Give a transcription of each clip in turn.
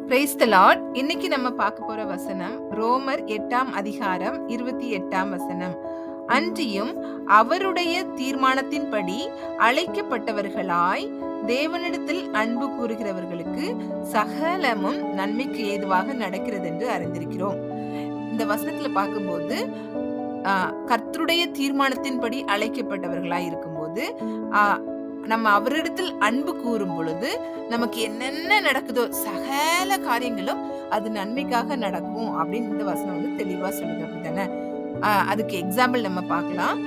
Praise the Lord. இன்னைக்கு நம்ம பார்க்க போற வசனம் ரோமர் 8ஆம் அதிகாரம் 28ஆம் வசனம். அன்றியும் அவருடைய தீர்மானத்தின்படி அழைக்கப்பட்டவர்களாய் தேவனிடத்தில் அன்பு கூறுகிறவர்களுக்கு சகலமும் நன்மைக்கு ஏதுவாக நடக்கிறது என்று அறிந்திருக்கிறோம். இந்த வசனத்துல பார்க்கும்போது கர்த்தருடைய தீர்மானத்தின்படி அழைக்கப்பட்டவர்களாய் இருக்கும்போது நம்ம அவரிடத்தில் அன்பு கூறும் பொழுது நமக்கு என்னென்ன நடக்குதோ சகல காரியங்களும் அது நன்மைக்காக நடக்கும் அப்படின்னு இந்த வசனம் வந்து தெளிவா சொல்லுது. அப்படித்தானே? அதுக்கு எக்ஸாம்பிள் நம்ம பார்க்கலாம்.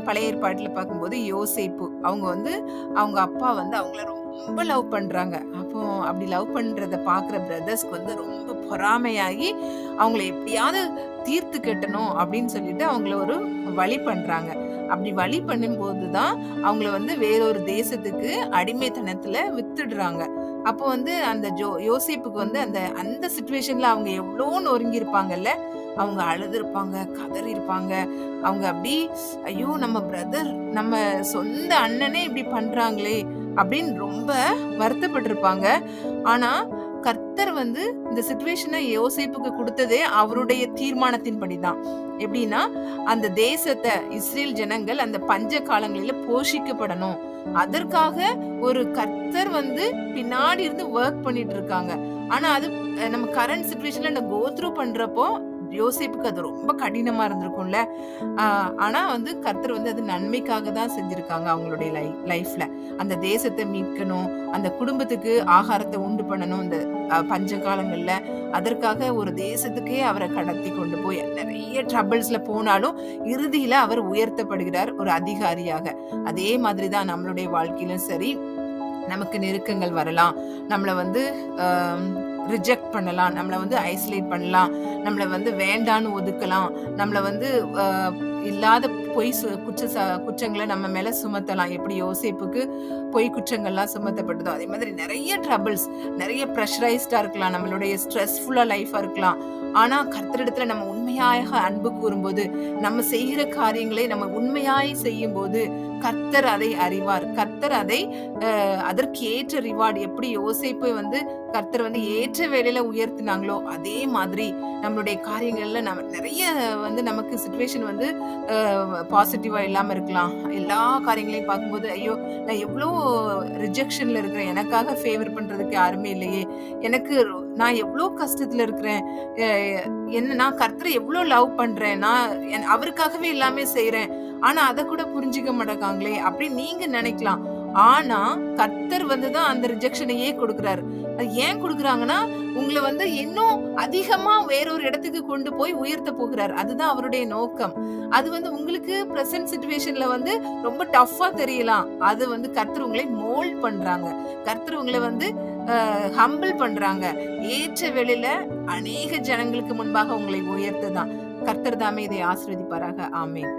பழைய ஏற்பாட்டுல பார்க்கும்போது யோசேப்பு அவங்க வந்து அவங்க அப்பா வந்து அவங்கள ரொம்ப லவ் பண்றாங்க. அப்போ அப்படி லவ் பண்றத பாக்குற பிரதர்ஸ்க்கு வந்து ரொம்ப பொறாமையாகி அவங்கள எப்படியாவது தீர்த்து கட்டணும் அப்படின்னு சொல்லிட்டு அவங்கள ஒரு வழி பண்றாங்க. அப்படி வழி பண்ணும்போதுதான் அவங்கள வந்து வேறொரு தேசத்துக்கு அடிமைத்தனத்துல வித்துடுறாங்க. அப்போ வந்து அந்த யோசேப்புக்கு வந்து அந்த சிச்சுவேஷன்ல அவங்க எவ்வளோ நொறுங்கி இருப்பாங்கல்ல. அவங்க அழுதுருப்பாங்க, கதறி இருப்பாங்க. அவங்க அப்படி ஐயோ நம்ம பிரதர், நம்ம சொந்த அண்ணனே இப்படி பண்றாங்களே அப்படின்னு ரொம்ப வருத்தப்பட்டிருப்பாங்க. ஆனா கர்த்தர் வந்து இந்த சிச்சுவேஷனை யோசேப்புக்கு கொடுத்ததே அவருடைய தீர்மானத்தின்படிதான். எப்படின்னா அந்த தேசத்தை இஸ்ரேல் ஜனங்கள் அந்த பஞ்ச காலங்களில போஷிக்கப்படணும். அதற்காக ஒரு கர்த்தர் வந்து பின்னாடி இருந்து ஒர்க் பண்ணிட்டு இருக்காங்க. ஆனா அது நம்ம கரண்ட் சிச்சுவேஷன்ல கோ த்ரூ பண்றப்போ யோசேப்புக்கு அது ரொம்ப கடினமா இருந்திருக்கும்ல. ஆனா வந்து கர்த்தர் வந்து அது நன்மைக்காக தான் செஞ்சிருக்காங்க. அவங்களுடைய லைஃப்ல அந்த தேசத்தை மீட்கணும், அந்த குடும்பத்துக்கு ஆகாரத்தை உண்டு பண்ணணும். இந்த பஞ்ச காலங்கள்ல அதற்காக ஒரு தேசத்துக்கே அவரை கடத்தி கொண்டு போய் நிறைய ட்ரபிள்ஸ்ல போனாலும் இறுதியில அவர் உயர்த்தப்படுகிறார் ஒரு அதிகாரியாக. அதே மாதிரிதான் நம்மளுடைய வாழ்க்கையிலும் சரி, நமக்கு நெருக்கங்கள் வரலாம், நம்மள வந்து ரிஜெக்ட் பண்ணலாம், நம்மள வந்து ஐசோலேட் பண்ணலாம், நம்மள வந்து வேண்டான்னு ஒதுக்கலாம், நம்மள வந்து இல்லாத பொய் குற்றங்களை நம்ம மேல சுமத்தலாம். எப்படி யோசேப்புக்கு பொய் குற்றங்கள்லாம் சுமத்தப்பட்டதோ அதே மாதிரி நிறைய ட்ரபிள்ஸ், நிறைய ப்ரெஷரைஸ்டா இருக்கலாம், நம்மளுடைய ஸ்ட்ரெஸ்ஃபுல்லா லைஃபா இருக்கலாம். ஆனா கர்த்தரிடத்துல நம்ம உண்மையாக அன்பு கூறும்போது, நம்ம செய்கிற காரியங்களை நம்ம உண்மையாய் செய்யும் போது கர்த்தர் அதை அறிவார். கர்த்தர் அதை அதற்கு ஏற்ற ரிவார்டு, எப்படி யோசேப்பை வந்து கர்த்தர் வந்து ஏற்ற வேலையில உயர்த்தினாங்களோ அதே மாதிரி நம்மளுடைய காரியங்கள்ல நம்ம நிறைய வந்து நமக்கு சிச்சுவேஷன் வந்து பாசிட்டிவா இல்லாம இருக்கலாம். எல்லா காரியங்களையும் பார்க்கும்போது ஐயோ நான் எவ்வளோ ரிஜெக்ஷன்ல இருக்கிறேன், எனக்காக ஃபேவர் பண்றதுக்கு யாருமே இல்லையே, எனக்கு நான் எவ்வளோ கஷ்டத்துல இருக்கிறேன், என்ன நான் கர்த்தரை எவ்வளோ லவ் பண்றேன், நான் அவருக்காகவே எல்லாமே செய்யறேன், ஆனா அதை கூட புரிஞ்சுக்க மாட்டேங்காங்களே அப்படின்னு நீங்க நினைக்கலாம். ஆனா கர்த்தர் வந்துதான் அந்த ரிஜெக்ஷனையே கொடுக்கிறாரு. அது ஏன் கொடுக்குறாங்கன்னா உங்களை வந்து இன்னும் அதிகமா வேறொரு இடத்துக்கு கொண்டு போய் உயர்த்த போகிறார். அதுதான் அவருடைய நோக்கம். அது வந்து உங்களுக்கு பிரசன்ட் சிச்சுவேஷன்ல வந்து ரொம்ப டஃப்பா தெரியலாம். அது வந்து கர்த்தர் உங்களை மோல்ட் பண்றாங்க. கர்த்தர் உங்களை வந்து ஹம்பிள் பண்றாங்க. ஏற்ற வேளையில அநேக ஜனங்களுக்கு முன்பாக உங்களை உயர்த்துதான். கர்த்தர் தாமே இதை ஆசீர்வதிப்பாராக. ஆமென்.